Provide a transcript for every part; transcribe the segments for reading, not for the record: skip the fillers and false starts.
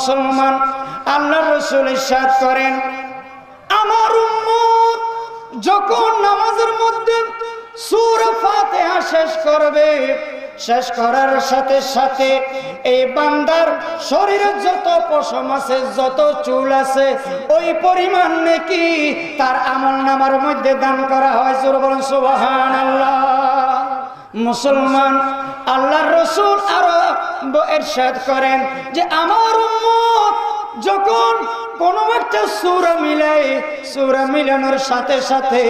মুসলমান, আল্লাহর রাসূল ইরশাদ করেন, আমার উম্মত যখন নামাজের মধ্যে সূরা ফাতিহা শেষ করবে, শেষ করার সাথে সাথে এই বান্দার শরীরে যত পশম আছে, যত চুল আছে, ওই পরিমাণ নেকি তার আমলনামার মধ্যে দান করা হয়। জোরে বলেন সুবহানাল্লাহ। মুসলমান, আল্লাহর রাসূল আরো ইরশাদ করেন যে আমার উম্মত যখন কোন একটা সূরা মিলায়, সূরা মিলানোর সাথে সাথে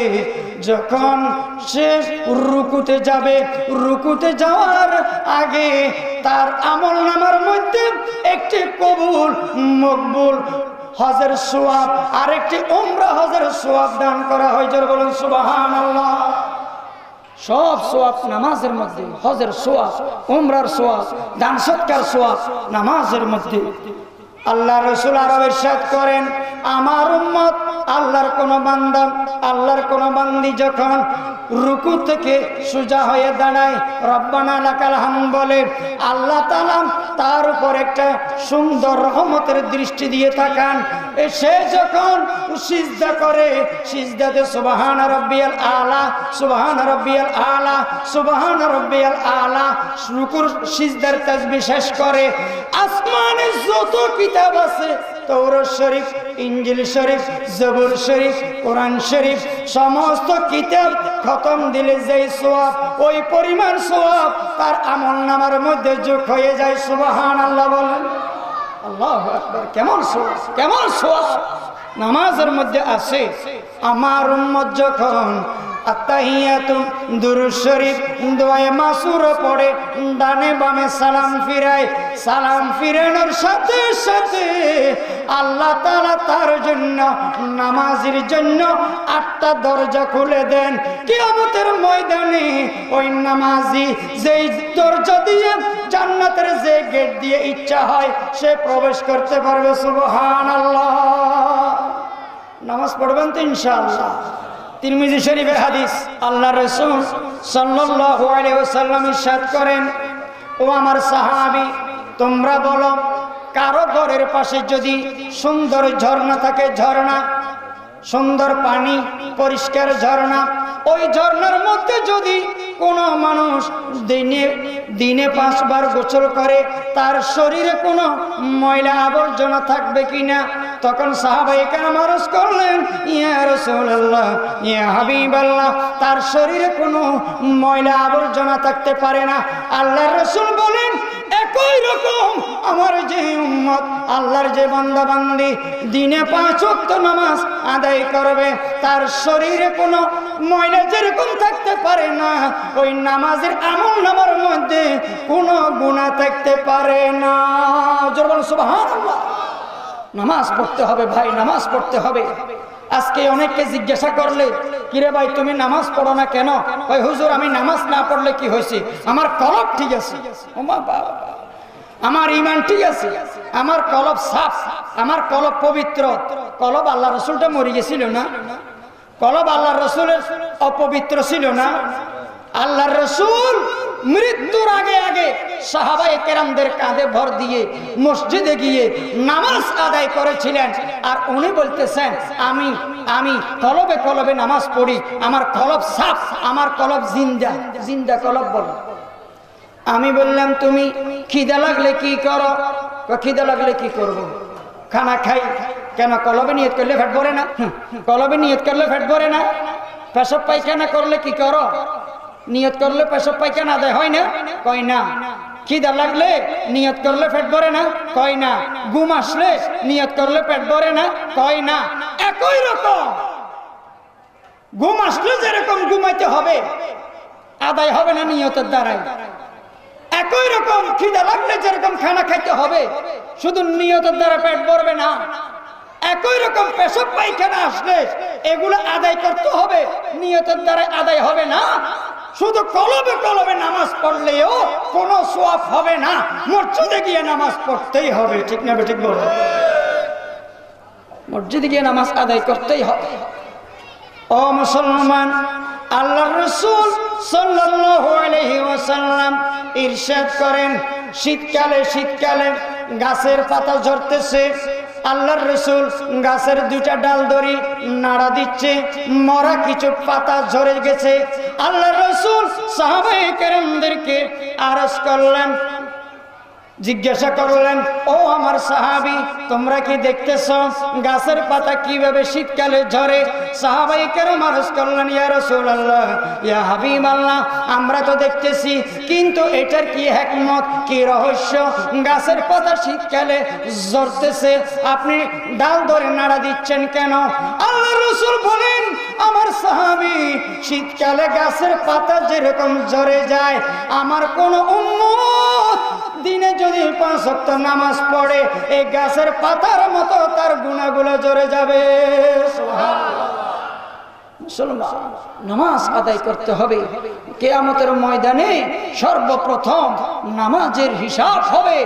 যখন সে রুকুতে যাবে, রুকুতে যাওয়ার আগে তার আমলনামার মধ্যে একটি কবুল মকবুল হজের সওয়াব আর একটি উমরা হজের সওয়াব দান করা হয়। জোরে বলুন সুবহানাল্লাহ। সব সওয়াব নামাজের মধ্যে, হজের সওয়াব, উমরার সওয়াব, দান সৎকার সওয়াব নামাজের মধ্যে। আল্লাহ রাসূল আরো ইরশাদ করেন, আমার উম্মত আল্লাহর কোন বান্দা, আল্লাহর কোন বান্দি যখন রুকু থেকে সোজা হয়ে দাঁড়ায়, রব্বানা লাকাল হামদ বলে, আল্লাহ তাআলা তার উপর একটা সুন্দর রহমতের দৃষ্টি দিয়ে তাকান। সে যখন সিজদা করে, সিজদাতে সুবহানা রাব্বিয়াল আলা, সুবহানা রাব্বিয়াল আলা, সুবহানা রাব্বিয়াল আলা, রুকুর সিজদার তাসবিহ শেষ করে, আসমানে যত কিতাব আছে, তাওরাত শরীফ, ইনজিল শরীফ, জবুর শরীফ, কোরআন শরীফ, সমস্ত কিতাব খতম দিলে যেই সওয়াব, ওই পরিমাণ সওয়াব তার আমলনামার মধ্যে যোগ হয়ে যায়। সুবহানাল্লাহ বলেন। আল্লাহু আকবার। কেমন সওয়াব, কেমন সওয়াব নামাজের মধ্যে আছে। আমার উম্মত যখন আত্তাহিয়াতু, দুরূদ শরীফ, দোয়ায়ে মাসুর পড়ে, ডানে বামে সালাম ফিরায়, সালাম ফিরানোর সাথে সাথে আল্লাহ তাআলা তার জন্য, নামাজের জন্য 8টা দরজা খুলে দেন। কিয়ামতের ময়দানে ওই নামাজি যেই দরজা দিয়ে, জান্নাতের যে গেট দিয়ে ইচ্ছা হয় সে প্রবেশ করতে পারবে। সুবহানাল্লাহ। নামাজ পড়বেন তো ইনশাআল্লাহ। তিরমিজি শরীফের হাদিস, আল্লাহর রাসূল সাল্লাল্লাহু আলাইহি ওয়াসাল্লাম ইরশাদ করেন, ও আমার সাহাবী, তোমরা বলো, কারো ঘরের পাশে যদি সুন্দর ঝর্ণা থাকে, ঝর্ণা, সুন্দর পানি, পরিষ্কার ঝর্ণা, ওই ঝর্ণার মধ্যে যদি কোনো মানুষ দিনে 5 বার গোসল করে, তার শরীরে কোনো ময়লা আবর্জনা থাকবে কিনা? তখন সাহাবায়ে কেরাম আরজ করলেন, ইয়া রাসূলুল্লাহ, ইয়া হাবিবাল্লাহ, তার শরীরে কোনো ময়লা আবর্জনা থাকতে পারে না। আল্লাহর রাসূল বলেন, একই রকম আমার যে উম্মত, আল্লাহর যে বান্দা বান্দি দিনে 5 ওয়াক্ত নামাজ আদায় করবে, তার শরীরে কোনো ময়লা যেরকম থাকতে পারে না, ওই নামাজের আমলনামার মধ্যে কোনো গুনাহ থাকতে পারে না। জোরে বলুন সুবহানাল্লাহ। নামাজ পড়তে হবে ভাই, নামাজ পড়তে হবে। আজকে অনেককে জিজ্ঞাসা করলে, কিরে ভাই তুমি নামাজ পড়ো না কেন? ওই হুজুর আমি নামাজ না পড়লে কি হয়েছে, আমার কলব ঠিক আছে, ওমা বাবা, আমার ঈমান ঠিক আছে, আমার কলব সাফ, আমার কলব পবিত্র। কলব আল্লাহ রাসূলটা মরে গেছিল না? কলব আল্লাহ রাসূলের অপবিত্র ছিল না? আল্লাহর রাসূল মৃত্যুর আগে আগে সাহাবায়ে কেরামদের কাঁধে ভর দিয়ে মসজিদে গিয়ে নামাজ আদায় করেছিলেন। আর উনি বলতেছেন, আমি কলবে কলবে নামাজ পড়ি, আমার কলব সাফ, আমার কলব জিন্দা, জিন্দা কলব বলে। আমি বললাম, তুমি খিদা লাগলে কি করো? খিদা লাগলে কি করব? খানা খাই। কেন? কলবে নিয়ত করলে পেট ভরে না? কলবে নিয়ত করলে পেট ভরে না? পেশাব পায়খানা করলে কি করো? নিয়ত করলে পেশাব পায়খানা আদায় হয় না? কয় না। খিদা লাগলে নিয়ত করলে পেট ভরে না? কয় না। ঘুম আসলে নিয়ত করলে পেট ভরে না? কয় না। একই রকম ঘুম আসলে যেরকম ঘুমাইতে হবে, আদায় হবে না নিয়তের দ্বারাই। একই রকম খিদা লাগলে যেরকম খানা খাইতে হবে, শুধু নিয়তের দ্বারা পেট ভরবে না। একই রকম পেশাব পায়খানা আসলে এগুলো আদায় করতে হবে, নিয়তের দ্বারা আদায় হবে না। শুধু কলবে কলবে নামাজ পড়লেও কোনো সওয়াব হবে না, মসজিদে গিয়ে নামাজ পড়তেই হবে। ঠিক না? ঠিক বলো। মসজিদে গিয়ে নামাজ আদায় করতেই হবে। ও মুসলমান, আল্লাহর রাসূল সাল্লাল্লাহু আলাইহি ওয়াসাল্লাম ইরশাদ করেন, শীতকালে গাছের পাতা ঝরতেছে, আল্লাহর রাসূল গাছের দুইটা ডাল ধরি নাড়া দিচ্ছে, মরা কিছু পাতা ঝরে গেছে। আল্লাহর রাসূল সাহাবায়ে কেরামদেরকে আরজ করলেন, জিজ্ঞাসা করলেন, ও আমার সাহাবী, তোমরা কি দেখতেছো গাছের পাতা কিভাবে শীতকালে ঝরে? সাহাবায়ে কেরাম আরজ করলেন, ইয়া রাসূলুল্লাহ, ইয়া হাবিবাল্লাহ, আমরা তো দেখতেছি, কিন্তু এটার কি হিকমত, কি রহস্য? গাছের পাতা শীতকালে ঝরতেছে, আপনি ডাল ধরে নাড়া দিচ্ছেন কেন? আল্লাহর রাসূল বলেন, আমার সাহাবী, শীতকালে গাছের পাতা যেরকম ঝরে যায়, আমার কোন উম্মত দিনে যদি 5 ওয়াক্ত নামাজ পড়ে, এই গাছের পাতার মতো তার গুনাহগুলো ঝরে যাবে। সুবহানাল্লাহ। মুসলমান, নামাজ আদায় করতে হবে। কিয়ামতের ময়দানে সর্বপ্রথম নামাজের হিসাব হবে।